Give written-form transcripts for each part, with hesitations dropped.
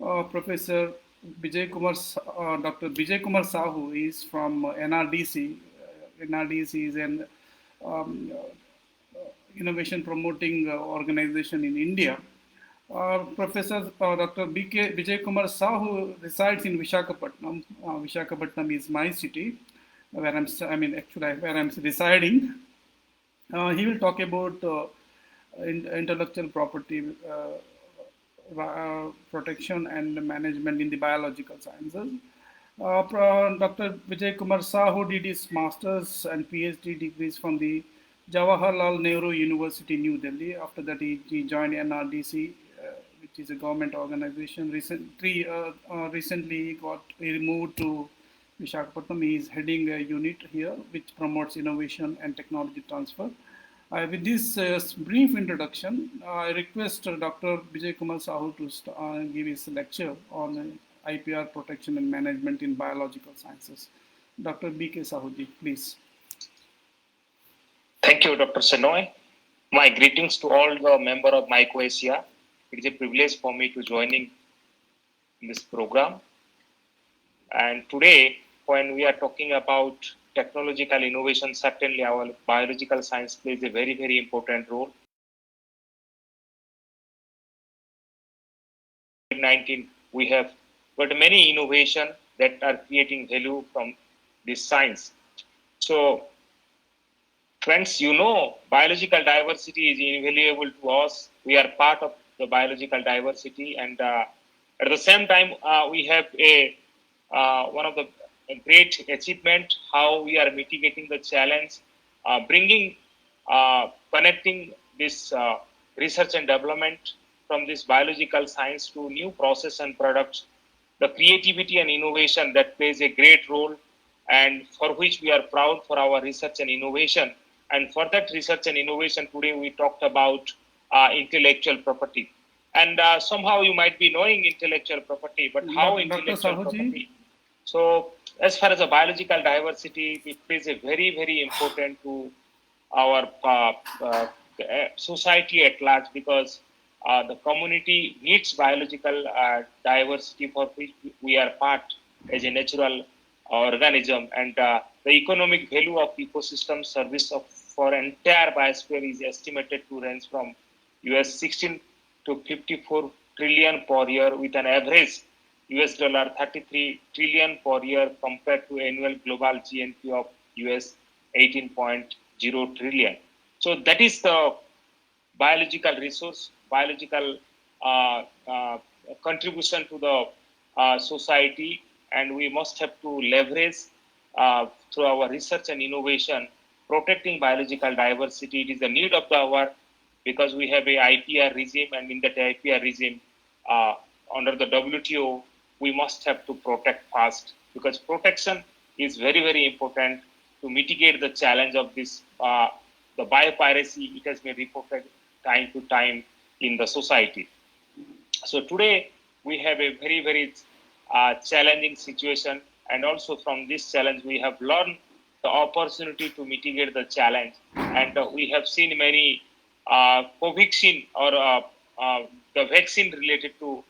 Professor Dr. Bijay Kumar Sahu is from NRDC. NRDC is an um, innovation promoting organization in India. Professor Dr. Bijay Kumar Sahu resides in Vishakhapatnam. Vishakhapatnam is my city, where where I'm residing. He will talk about intellectual property protection and management in the biological sciences. Dr. Vijay Kumar Sahu did his master's and PhD degrees from the Jawaharlal Nehru University, New Delhi. After that, he joined NRDC, which is a government organization. Recently, he moved to Vishakhapatnam. He is heading a unit here which promotes innovation and technology transfer. With this brief introduction, I request Dr. Bijay Kumar Sahu to give his lecture on IPR protection and management in biological sciences. Dr. B.K. Sahuji, please. Thank you, Dr. Senoy. My greetings to all the members of MycoAsia. It is a privilege for me to joining in this program. And today, when we are talking about technological innovation, certainly our biological science plays a very, very important role. COVID-19, we have got many innovation that are creating value from this science. So, friends, biological diversity is invaluable to us. We are part of the biological diversity, and at the same time, we have one of the great achievement how we are mitigating the challenge, connecting this research and development from this biological science to new process and products, the creativity and innovation that plays a great role, and for which we are proud for our research and innovation. And for that research and innovation, today we talked about intellectual property. And somehow you might be knowing intellectual property, but how intellectual property? So as far as the biological diversity, it plays a very, very important to our society at large, because the community needs biological diversity for which we are part as a natural organism, and the economic value of ecosystem service for entire biosphere is estimated to range from US 16 to 54 trillion per year, with an average US dollar 33 trillion per year compared to annual global GNP of US 18.0 trillion. So that is the biological resource, biological contribution to the society, and we must have to leverage through our research and innovation, protecting biological diversity. It is the need of the hour, because we have a IPR regime, and in that IPR regime, under the WTO, we must have to protect fast, because protection is very, very important to mitigate the challenge of this, the biopiracy. It has been reported time to time in the society. So today we have a very, very challenging situation, and also from this challenge we have learned the opportunity to mitigate the challenge, and we have seen many COVID or the vaccine related to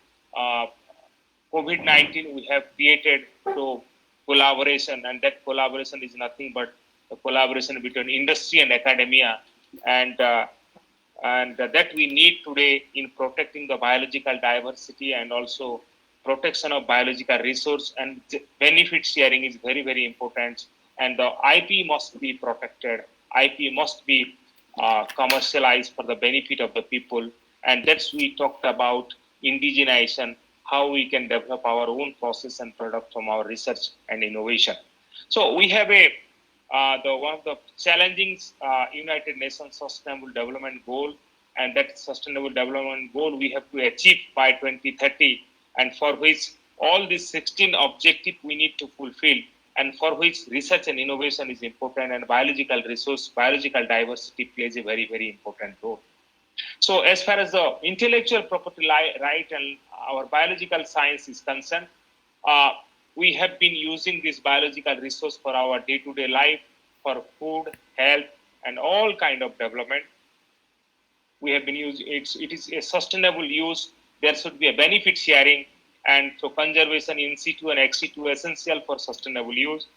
COVID-19 we have created through collaboration, and that collaboration is nothing but the collaboration between industry and academia, and that we need today in protecting the biological diversity and also protection of biological resource, and benefit sharing is very, very important, and the IP must be protected. IP must be commercialized for the benefit of the people, and that's we talked about indigenization, how we can develop our own process and product from our research and innovation. So we have one of the challenging United Nations Sustainable Development Goal, and that Sustainable Development Goal we have to achieve by 2030, and for which all these 16 objectives we need to fulfill, and for which research and innovation is important, and biological resource, biological diversity plays a very, very important role. So as far as the intellectual property right and our biological science is concerned, we have been using this biological resource for our day-to-day life, for food, health, and all kind of development. We have been using it is a sustainable use. There should be a benefit sharing, And so conservation in situ and ex situ essential for sustainable use.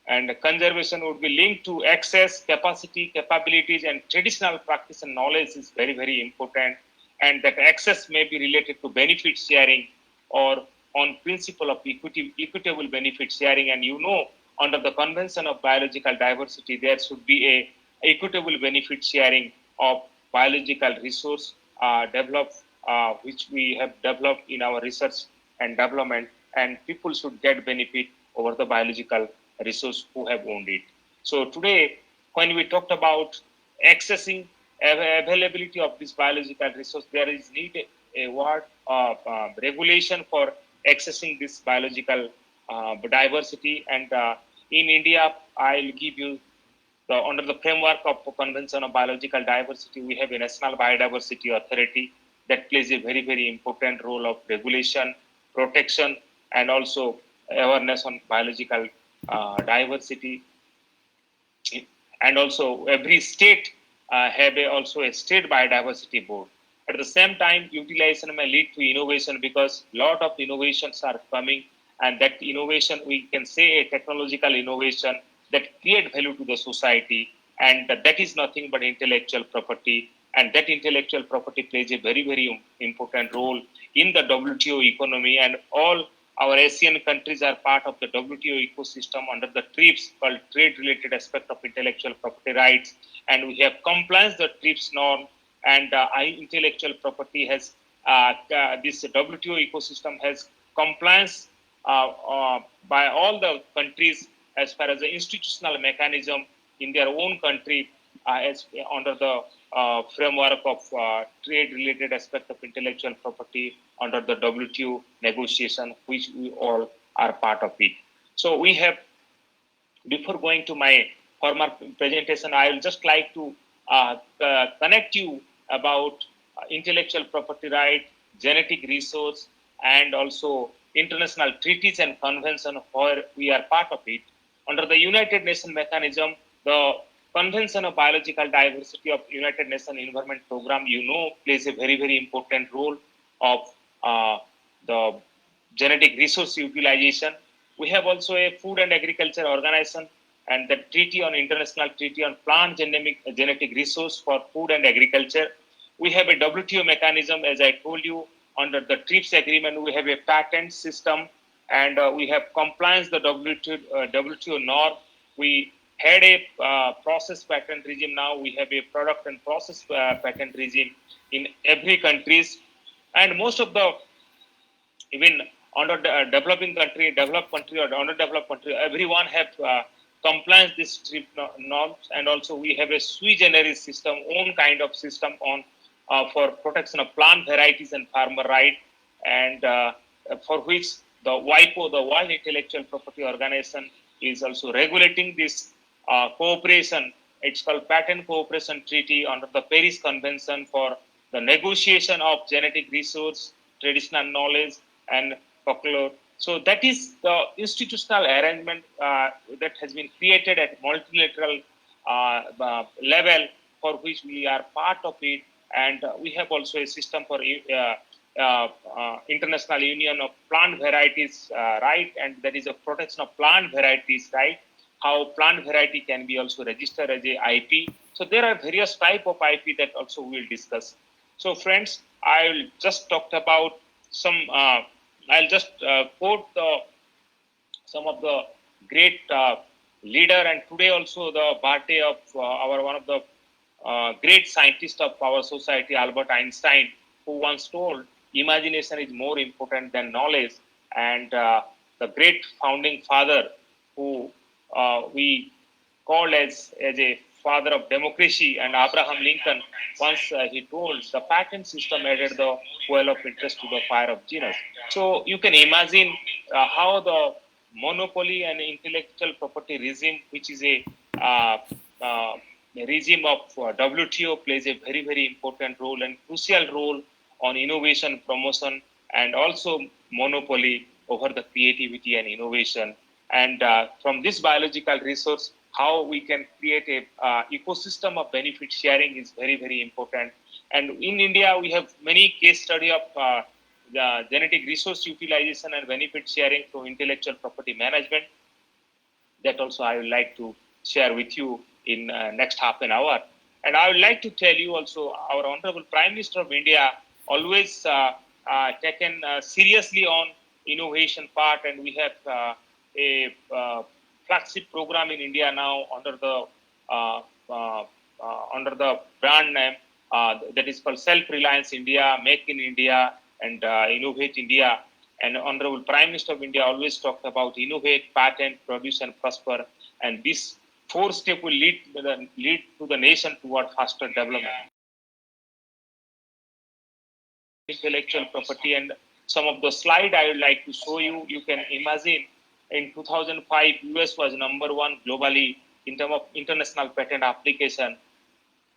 And conservation would be linked to access, capacity, capabilities, and traditional practice and knowledge is very, very important. And that access may be related to benefit sharing or on principle of equitable benefit sharing. And under the Convention of Biological Diversity, there should be a equitable benefit sharing of biological resource which we have developed in our research and development, and people should get benefit over the biological resource who have owned it. So today, when we talked about accessing availability of this biological resource, there is need a word of regulation for accessing this biological diversity. And in India, I'll give you under the framework of the Convention of Biological Diversity, we have a National Biodiversity Authority that plays a very, very important role of regulation, protection, and also awareness on biological diversity. And also every state have also a state biodiversity board. At the same time, utilization may lead to innovation because a lot of innovations are coming, and that innovation, we can say a technological innovation that create value to the society, and that is nothing but intellectual property. And that intellectual property plays a very, very important role in the WTO economy, and all our Asian countries are part of the WTO ecosystem under the TRIPS, called trade-related aspect of intellectual property rights, and we have compliance the TRIPS norm. And intellectual property has this WTO ecosystem has compliance by all the countries as far as the institutional mechanism in their own country as under the framework of trade-related aspect of intellectual property under the WTO negotiation, which we all are part of it. So we have, before going to my former presentation, I will just like to connect you about intellectual property right, genetic resource, and also international treaties and convention where we are part of it. Under the United Nations mechanism, the Convention of Biological Diversity of United Nations Environment Program, plays a very, very important role of the genetic resource utilization. We have also a Food and Agriculture Organization and the Treaty on International Treaty on Plant Genetic Resource for Food and Agriculture. We have a WTO mechanism, as I told you, under the TRIPS agreement. We have a patent system, and we have compliance the WTO norm. We had a process patent regime. Now we have a product and process patent regime in every countries, and most of the even under the developing country, developed country, or underdeveloped country, everyone have compliance this TRIPS norms. And also we have a sui generis system, own kind of system on for protection of plant varieties and farmer right, and for which the WIPO, the World Intellectual Property Organization, is also regulating this cooperation. It's called Patent Cooperation Treaty under the Paris Convention for the negotiation of genetic resource, traditional knowledge, and folklore. So that is the institutional arrangement that has been created at multilateral level, for which we are part of it. And we have also a system for International Union of Plant Varieties right, and that is a protection of plant varieties right, how plant variety can be also registered as a IP. So there are various type of IP that also we will discuss. So friends, I will just talk about some, I'll just quote some of the great leader, and today also the birthday of our one of the great scientist of our society, Albert Einstein, who once told, imagination is more important than knowledge. And the great founding father, who we called as a father of democracy, and Abraham Lincoln, once he told, the patent system added the fuel of interest to the fire of genius. So you can imagine how the monopoly and intellectual property regime, which is a regime of WTO, plays a very, very important role and crucial role on innovation promotion, and also monopoly over the creativity and innovation. And from this biological resource, how we can create a ecosystem of benefit sharing is very, very important. And in India, we have many case study of genetic resource utilization and benefit sharing through intellectual property management. That also I would like to share with you in next half an hour. And I would like to tell you also, our Honorable Prime Minister of India always taken seriously on innovation part, and we have a flagship program in India now uh, uh, under the brand name that is called Self-Reliance India, Make in India, and Innovate India. And Honorable Prime Minister of India always talked about innovate, patent, produce, and prosper. And this four step will lead to the nation toward faster development. Intellectual property, and some of the slide I would like to show you. You can imagine in 2005, US was number one globally in terms of international patent application.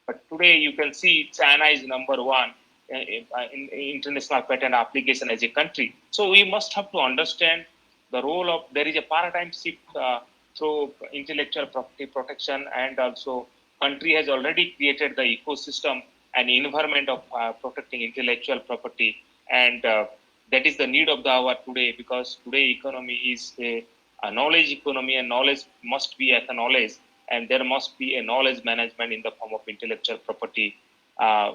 But today you can see China is number one in international patent application as a country. So we must have to understand the role of, there is a paradigm shift through intellectual property protection, and also country has already created the ecosystem and environment of protecting intellectual property. And that is the need of the hour today, because today economy is a knowledge economy, and knowledge must be acknowledged, and there must be a knowledge management in the form of intellectual property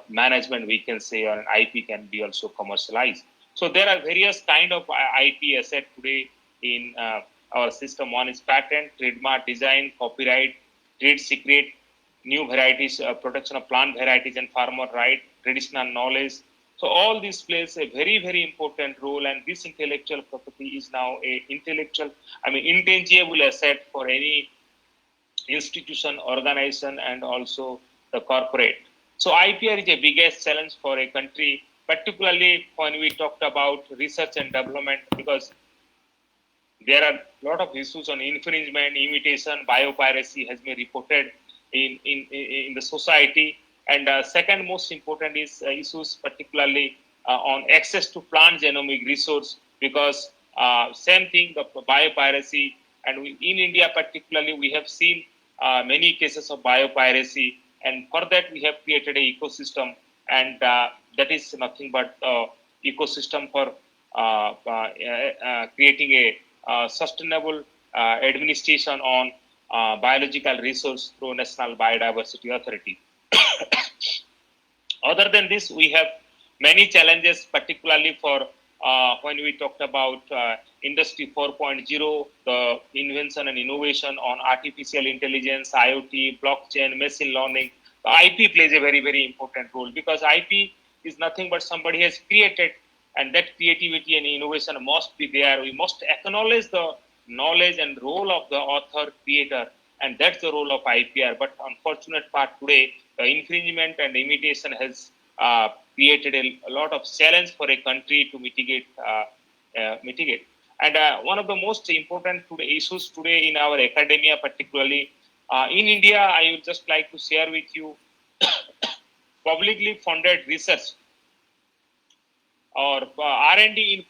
management, we can say, or an IP can be also commercialized. So there are various kind of IP asset today in our system. One is patent, trademark, design, copyright, trade secret, new varieties, protection of plant varieties and farmer right, traditional knowledge. So all this plays a very, very important role, and this intellectual property is now a intangible asset for any institution, organization, and also the corporate. So IPR is the biggest challenge for a country, particularly when we talked about research and development, because there are a lot of issues on infringement, imitation, biopiracy has been reported in the society. And second most important is issues particularly on access to plant genomic resource, because same thing, the biopiracy, and in India particularly we have seen many cases of biopiracy, and for that we have created an ecosystem, and that is nothing but ecosystem for creating a sustainable administration on biological resource through National Biodiversity Authority. Other than this, we have many challenges, particularly for when we talked about Industry 4.0, the invention and innovation on artificial intelligence, IoT, blockchain, machine learning. The IP plays a very, very important role, because IP is nothing but somebody has created, and that creativity and innovation must be there. We must acknowledge the knowledge and role of the author, creator, and that's the role of IPR. But unfortunate part today, the infringement and imitation has created a lot of challenge for a country to mitigate. And one of the most important issues today in our academia, particularly in India, I would just like to share with you publicly funded research or R&D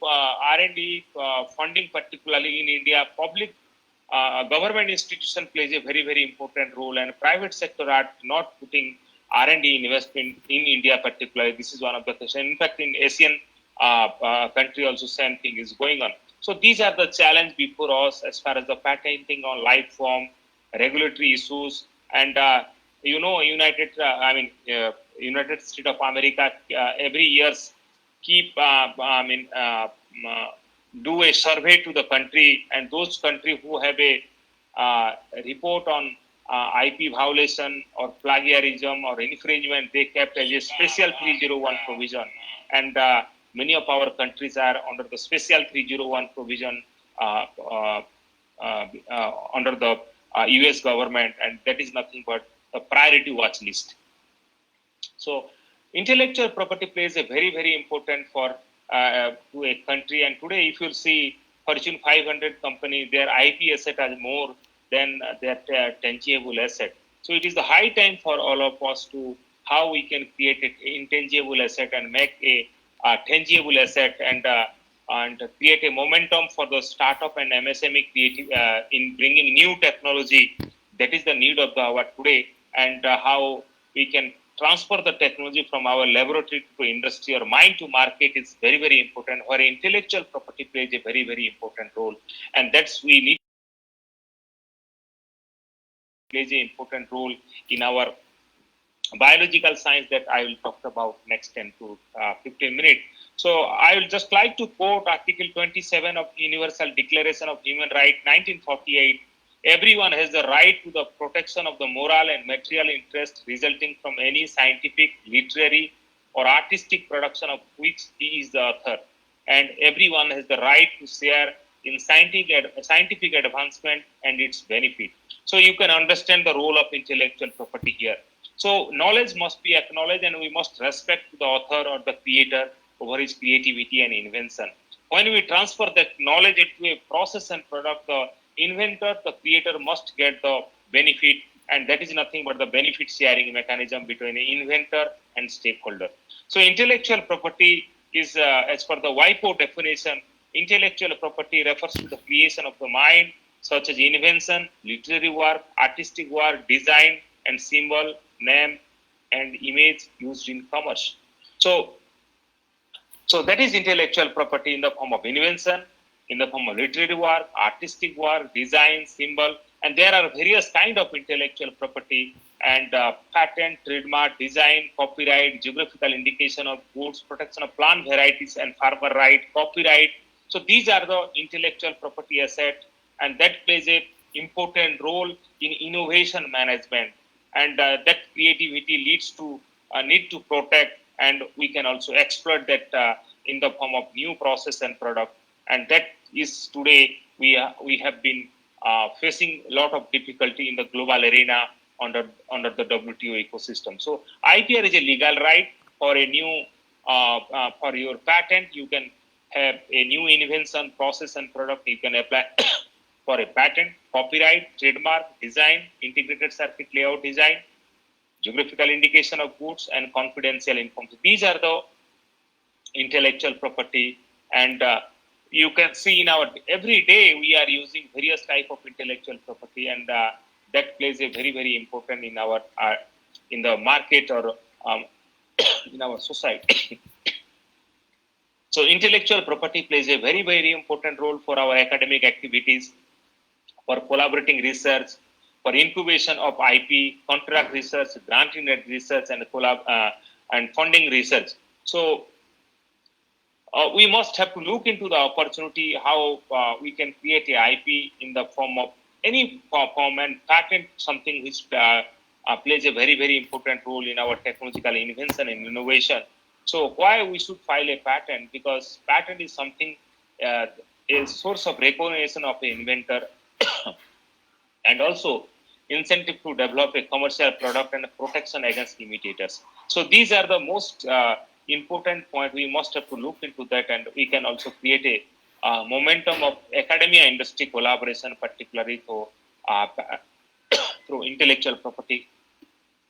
funding, particularly in India. Public government institution plays a very, very important role, and private sector are not putting R&D investment in India particularly. This is one of the questions. In fact, in Asian country also same thing is going on. So these are the challenge before us as far as the patenting on life form, regulatory issues, and United States of America every years keep do a survey to the country, and those countries who have a report on IP violation or plagiarism or infringement, they kept as a special 301 provision, and many of our countries are under the special 301 provision under the US government, and that is nothing but a priority watch list. So intellectual property plays a very, very important for to a country, and today if you see Fortune 500 company, their IP asset are more than their tangible asset. So it is the high time for all of us to how we can create an intangible asset and make a tangible asset, and create a momentum for the startup and MSME creative in bringing new technology. That is the need of the hour today, and how we can transfer the technology from our laboratory to industry or mine to market is very, very important, where intellectual property plays a very, very important role. And that's we need plays an important role in our biological science that I will talk about next 10 to 15 minutes. So I will just like to quote Article 27 of Universal Declaration of Human Rights, 1948. Everyone has the right to the protection of the moral and material interest resulting from any scientific, literary, or artistic production of which he is the author. And everyone has the right to share in scientific advancement and its benefit. So you can understand the role of intellectual property here. So knowledge must be acknowledged, and we must respect the author or the creator over his creativity and invention. When we transfer that knowledge into a process and product, the inventor, the creator must get the benefit, and that is nothing but the benefit sharing mechanism between the inventor and stakeholder. So intellectual property is, as per the WIPO definition, intellectual property refers to the creation of the mind, such as invention, literary work, artistic work, design, and symbol, name, and image used in commerce. So that is intellectual property in the form of invention, in the form of literary work, artistic work, design, symbol, and there are various kind of intellectual property and patent, trademark, design, copyright, geographical indication of goods, protection of plant varieties and farmer right, copyright. So these are the intellectual property asset, and that plays a important role in innovation management, and that creativity leads to need to protect, and we can also exploit that in the form of new process and product, and that is today we have been facing a lot of difficulty in the global arena under the WTO ecosystem. So IPR is a legal right for a new for your patent. You can have a new invention, process and product. You can apply for a patent, copyright, trademark, design, integrated circuit layout design, geographical indication of goods, and confidential information. These are the intellectual property, and you can see in our every day we are using various type of intellectual property, and that plays a very, very important in our in the market or in our society. So intellectual property plays a very, very important role for our academic activities, for collaborating research, for incubation of IP, contract research, grant-led research, and funding research. So we must have to look into the opportunity how we can create a IP in the form of any form, and patent something which plays a very, very important role in our technological invention and innovation. So why we should file a patent? Because patent is something a source of recognition of an inventor and also incentive to develop a commercial product and a protection against imitators. So these are the most important point. We must have to look into that, and we can also create a momentum of academia industry collaboration, particularly through intellectual property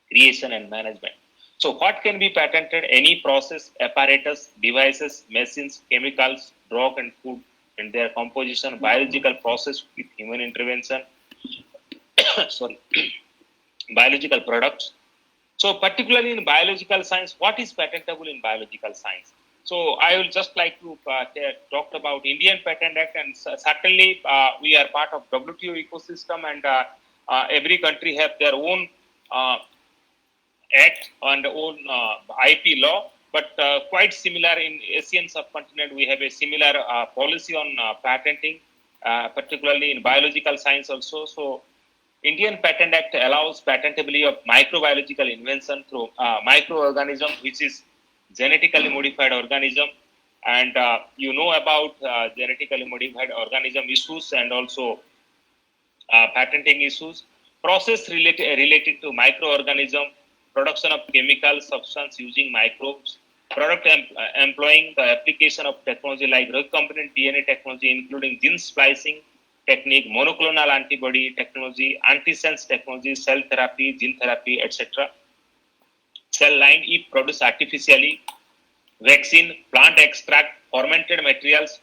creation and management. So what can be patented? Any process, apparatus, devices, machines, chemicals, drug and food and their composition, biological process with human intervention, sorry, biological products. So particularly in biological science, what is patentable in biological science? So I will just like to talk about Indian Patent Act, and certainly we are part of WTO ecosystem, and every country have their own act and own IP law, but quite similar in Asian subcontinent. We have a similar policy on patenting, particularly in biological science also. So Indian Patent Act allows patentability of microbiological invention through microorganism, which is genetically modified organism, and you know about genetically modified organism issues and also patenting issues. Process related to microorganism, production of chemical substance using microbes, product employing the application of technology like recombinant DNA technology, including gene splicing technique, monoclonal antibody technology, antisense technology, cell therapy, gene therapy, etc. Cell line, if produced artificially, vaccine, plant extract, fermented materials,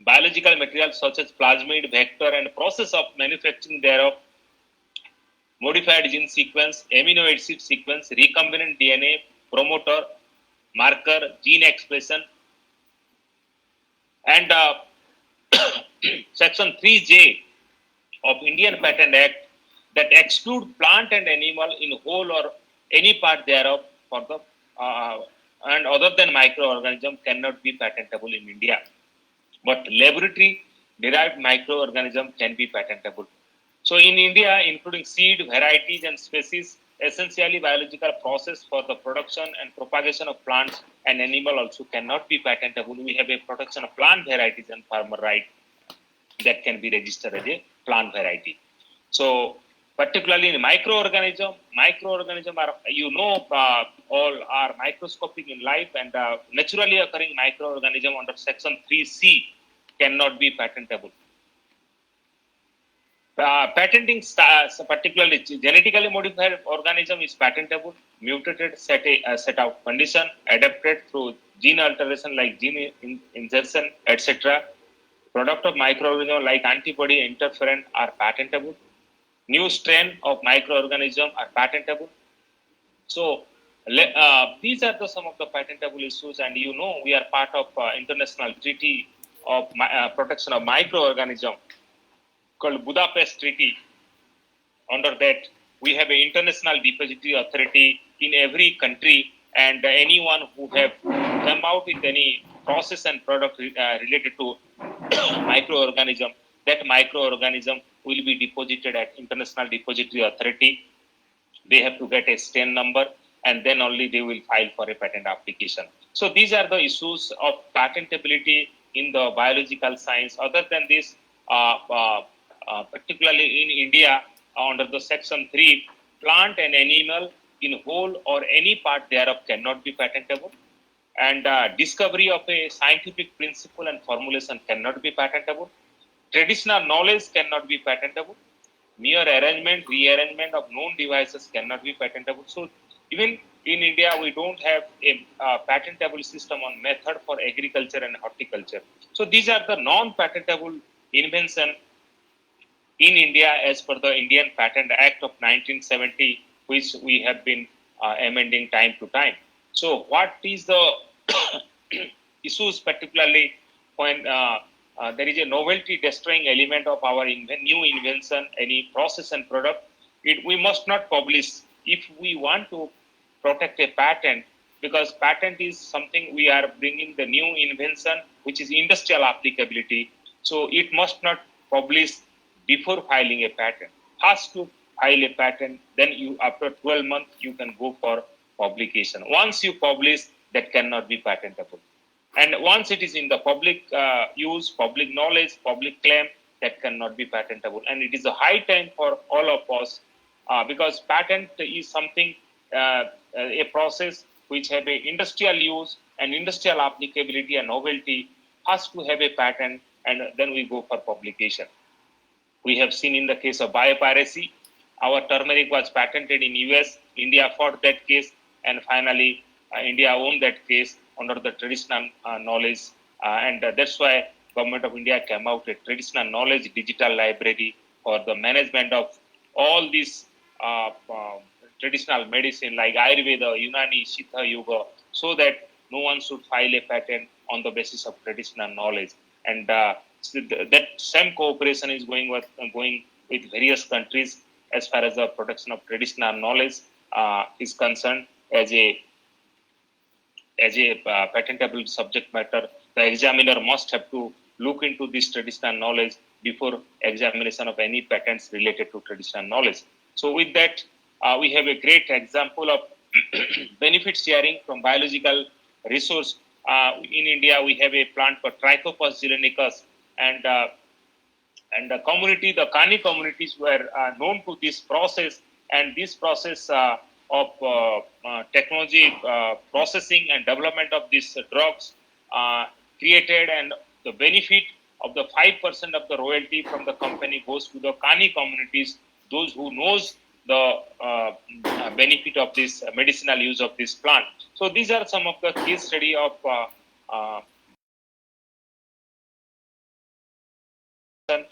biological materials such as plasmid, vector, and process of manufacturing thereof, modified gene sequence, amino acid sequence, recombinant DNA, promoter, marker, gene expression, and Section 3J of Indian Patent Act that exclude plant and animal in whole or any part thereof for the and other than microorganism cannot be patentable in India. But laboratory derived microorganism can be patentable. So in India, including seed, varieties, and species, essentially biological process for the production and propagation of plants and animal also cannot be patentable. We have a production of plant varieties and farmer right that can be registered as a plant variety. So particularly in microorganism are, all are microscopic in life, and naturally occurring microorganism under section 3C cannot be patentable. Patenting particularly genetically modified organism is patentable. Mutated set of condition adapted through gene alteration like gene insertion, etc. Product of microorganism like antibody interferon are patentable. New strain of microorganism are patentable. So these are some of the patentable issues, and we are part of international treaty of protection of microorganism called Budapest Treaty. Under that, we have an international depository authority in every country, and anyone who have come out with any process and product related to microorganism, that microorganism will be deposited at international depository authority. They have to get a STAN number, and then only they will file for a patent application. So these are the issues of patentability in the biological science. Other than this, particularly in India, under the section 3, plant and animal in whole or any part thereof cannot be patentable. And discovery of a scientific principle and formulation cannot be patentable. Traditional knowledge cannot be patentable. Mere arrangement, rearrangement of known devices cannot be patentable. So even in India, we don't have a patentable system on method for agriculture and horticulture. So these are the non-patentable invention in India as per the Indian Patent Act of 1970, which we have been amending time to time. So what is the issues, particularly when there is a novelty destroying element of our new invention, any process and product, we must not publish if we want to protect a patent, because patent is something we are bringing the new invention, which is industrial applicability. So it must not publish before filing a patent. First to file a patent, then after 12 months, you can go for publication. Once you publish, that cannot be patentable. And once it is in the public use, public knowledge, public claim, that cannot be patentable. And it is a high time for all of us, because patent is something, a process which have a industrial use and industrial applicability and novelty, has to have a patent, and then we go for publication. We have seen in the case of biopiracy, our turmeric was patented in US, India fought that case, and finally India won that case under the traditional knowledge, and that's why Government of India came out with traditional knowledge digital library for the management of all these traditional medicine like Ayurveda, Unani, Siddha, Yoga, so that no one should file a patent on the basis of traditional knowledge. And so that same cooperation is going with various countries as far as the production of traditional knowledge is concerned. As a patentable subject matter, the examiner must have to look into this traditional knowledge before examination of any patents related to traditional knowledge. So with that, we have a great example of benefit sharing from biological resource. In India, we have a plant called Trichophos zelenicus, and the community, the Kani communities were known to this process, and this process of technology processing and development of these drugs created, and the benefit of the 5% of the royalty from the company goes to the Kani communities, those who knows the benefit of this medicinal use of this plant. So these are some of the case study of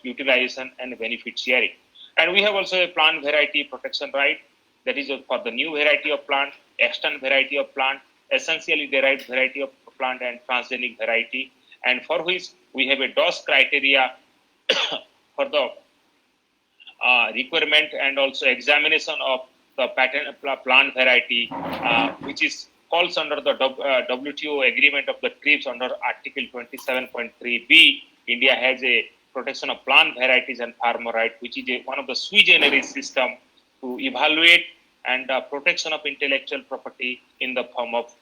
utilization and benefit sharing. And we have also a plant variety protection right, that is for the new variety of plant, extant variety of plant, essentially derived variety of plant, and transgenic variety, and for which we have a DOS criteria for the requirement and also examination of the patent plant variety, which is falls under the WTO agreement of the TRIPS under Article 27.3b. India has a protection of plant varieties and farmer right, which is one of the sui generis system to evaluate and protection of intellectual property in the form of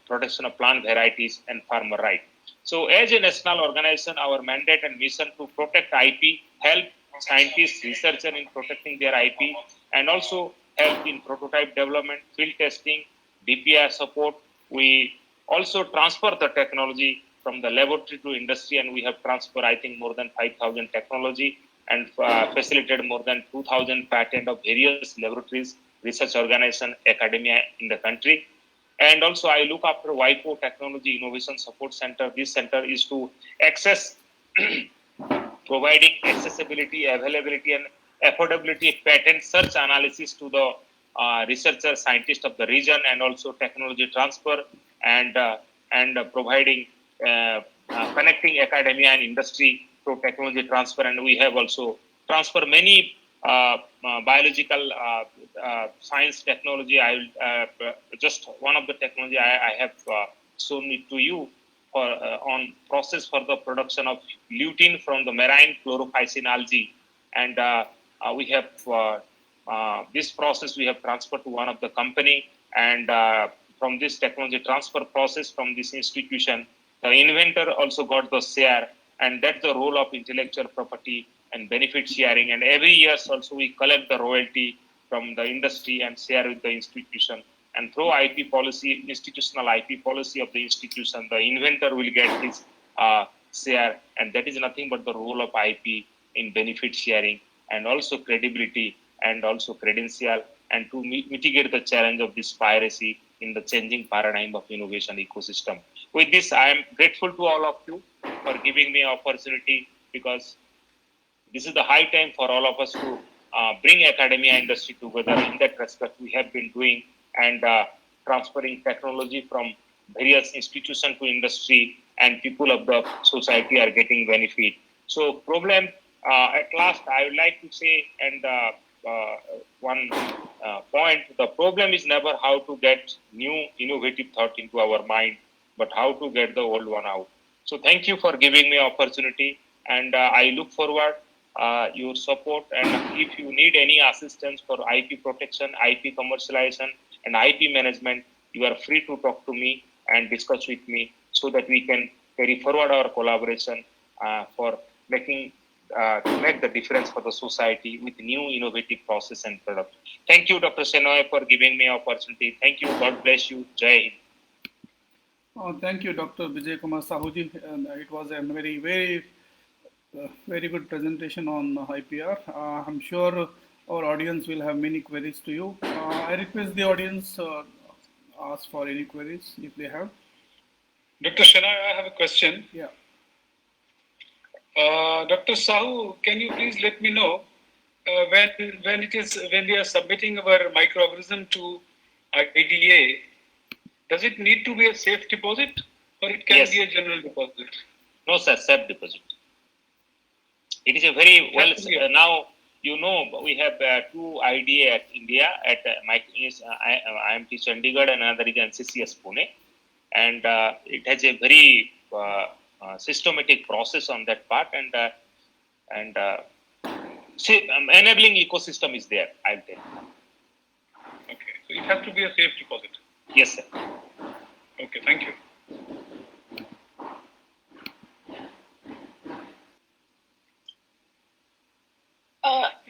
protection of plant varieties and farmer right. So, as a national organization, our mandate and mission to protect IP, help scientists, researchers in protecting their IP, and also help in prototype development, field testing, DPR support. We also transfer the technology from the laboratory to industry, and we have transferred, I think, more than 5,000 technology and facilitated more than 2,000 patents of various laboratories, research organization, academia in the country. And also, I look after WIPO Technology Innovation Support Center. This center is to access, providing accessibility, availability, and affordability patent search analysis to the researcher, scientists of the region, and also technology transfer and providing connecting academia and industry through technology transfer. And we have also transfer many biological science technology. I will just one of the technology I have shown it to you for on process for the production of lutein from the marine chlorophycine algae, and we have this process we have transferred to one of the company, and from this technology transfer process from this institution, the inventor also got the share, and that's the role of intellectual property and benefit sharing. And every year also we collect the royalty from the industry and share with the institution. And through IP policy, institutional IP policy of the institution, the inventor will get his share, and that is nothing but the role of IP in benefit sharing and also credibility and also credential, and to mitigate the challenge of this piracy in the changing paradigm of innovation ecosystem. With this, I am grateful to all of you for giving me opportunity, because this is the high time for all of us to bring academia industry together. In that respect, we have been doing and transferring technology from various institutions to industry, and people of the society are getting benefit. So problem at last, I would like to say, and one point, the problem is never how to get new innovative thought into our mind, but how to get the old one out. So thank you for giving me opportunity, and I look forward your support. And if you need any assistance for IP protection, IP commercialization, and IP management, you are free to talk to me and discuss with me, so that we can carry forward our collaboration for making to make the difference for the society with new innovative process and product. Thank you, Dr. Shenoy, for giving me opportunity. Thank you. God bless you. Jai Hind. Thank you, Dr. Bijaya Kumar Sahuji. It was a very good presentation on IPR. I'm sure our audience will have many queries to you. I request the audience ask for any queries if they have. Dr. Shenoy, I have a question. Yeah. Dr. Sahu, can you please let me know when we are submitting our microorganism to IDA, does it need to be a safe deposit, or it can be a general deposit? No, sir, safe deposit. It is a very well now. You know, we have two IDA at India at IMT Chandigarh, and another is NCCS Pune, and it has a very systematic process on that part, and enabling ecosystem is there, I'll tell you. Okay, so it has to be a safe deposit. Yes, sir. Okay, thank you.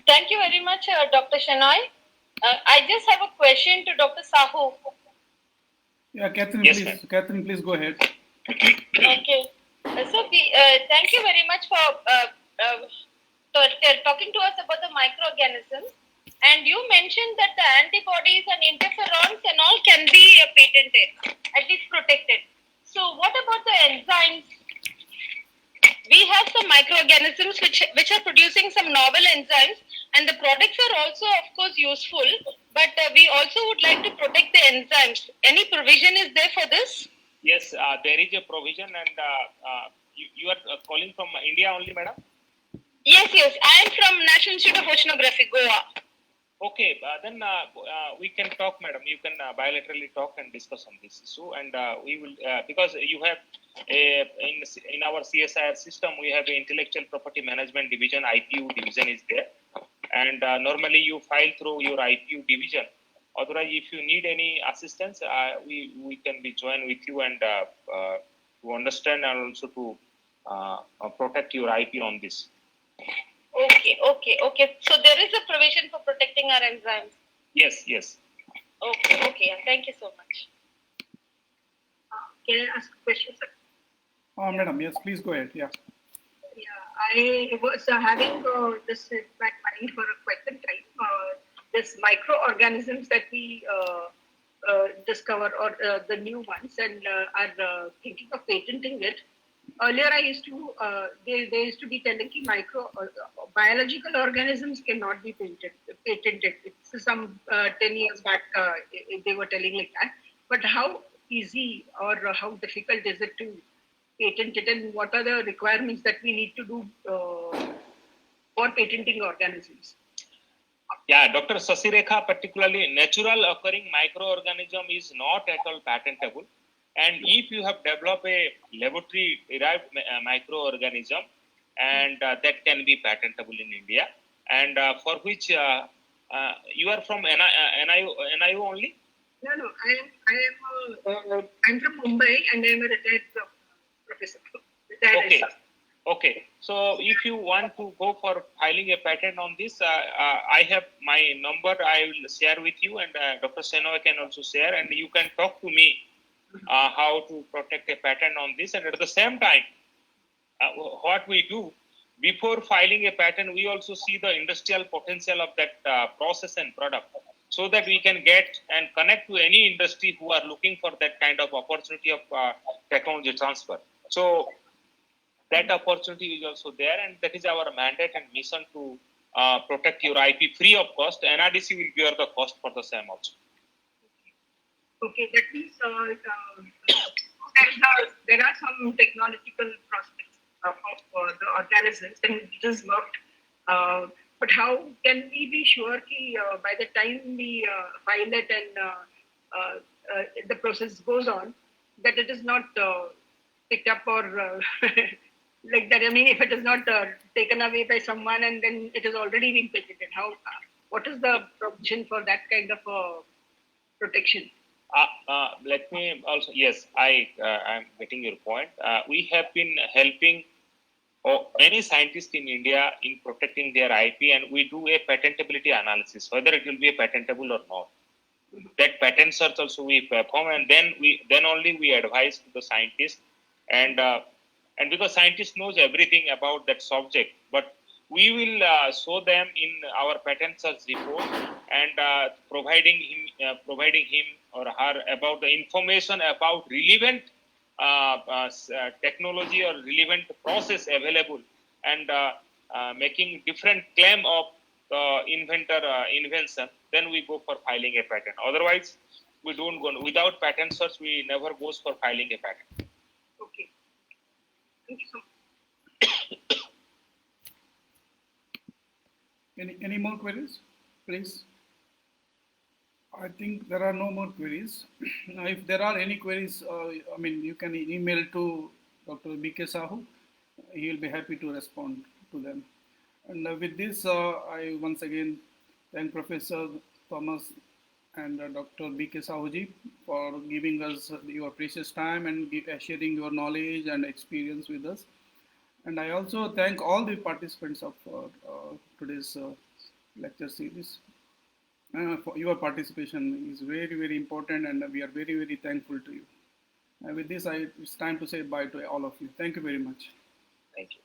Thank you very much, Dr. Shenoy. I just have a question to Dr. Sahu. Yeah, Catherine, yes, please. Ma'am. Catherine, please go ahead. Okay. Thank you very much for talking to us about the microorganisms. And you mentioned that the antibodies and interferons and all can be patented, at least protected. So what about the enzymes? We have some microorganisms which are producing some novel enzymes, And the products are also, of course, useful, but we also would like to protect the enzymes. Any provision is there for this? Yes, there is a provision, and you are calling from India only, madam? Yes, yes. I am from National Institute of Oceanography, Goa. Okay, then we can talk, madam. You can bilaterally talk and discuss on this issue, and we will because you have in our CSIR system we have an intellectual property management division, IPU division is there, and normally you file through your IPU division. Otherwise, if you need any assistance, we can be joined with you and to understand and also to protect your IP on this. Okay. So there is a provision for protecting our enzymes. Yes. Okay. Thank you so much. Can I ask a question, sir? Madam, yes, please go ahead. Yeah. I was having this in my mind for quite some time. This microorganisms that we discover, or the new ones, and are thinking of patenting it. Earlier, I used to they used to be telling that biological organisms cannot be patented. It's some 10 years back they were telling like that. But how easy or how difficult is it to patent it, and what are the requirements that we need to do for patenting organisms? Yeah, Dr. Sasirekha, particularly natural occurring microorganism is not at all patentable. And if you have developed a laboratory derived microorganism, and that can be patentable in India, and for which you are from NIU only? No. I'm from Mumbai, and I'm a retired professor. Okay. So if you want to go for filing a patent on this, I have my number. I will share with you, and Dr. Senoy can also share, and you can talk to me how to protect a patent on this. And at the same time, what we do before filing a patent, we also see the industrial potential of that process and product, so that we can get and connect to any industry who are looking for that kind of opportunity of technology transfer. So that opportunity is also there, and that is our mandate and mission to protect your IP free of cost. NRDC will bear the cost for the same also. Okay, that means there are some technological prospects of the organisms, and it has worked. But how can we be sure that by the time we file it and the process goes on, that it is not picked up or like that? I mean, if it is not taken away by someone and then it has already been patented, what is the provision for that kind of protection? Let me also, yes, I am getting your point. We have been helping many scientists in India in protecting their IP, and we do a patentability analysis, whether it will be patentable or not. That patent search also we perform, and then only we advise to the scientist, and because scientist knows everything about that subject, but we will show them in our patent search report, and providing him or her about the information about relevant technology or relevant process available, and making different claim of inventor invention. Then we go for filing a patent. Otherwise, we don't go without patent search. We never goes for filing a patent. Okay. Thank you so much. Any more queries, please? I think there are no more queries. If there are any queries, you can email to Dr. B.K. Sahu. He will be happy to respond to them. And with this, I once again thank Professor Thomas and Dr. B.K. Sahuji for giving us your precious time and sharing your knowledge and experience with us. And I also thank all the participants of today's lecture series. For your participation is very, very important, and we are very, very thankful to you. With this, it's time to say bye to all of you. Thank you very much. Thank you.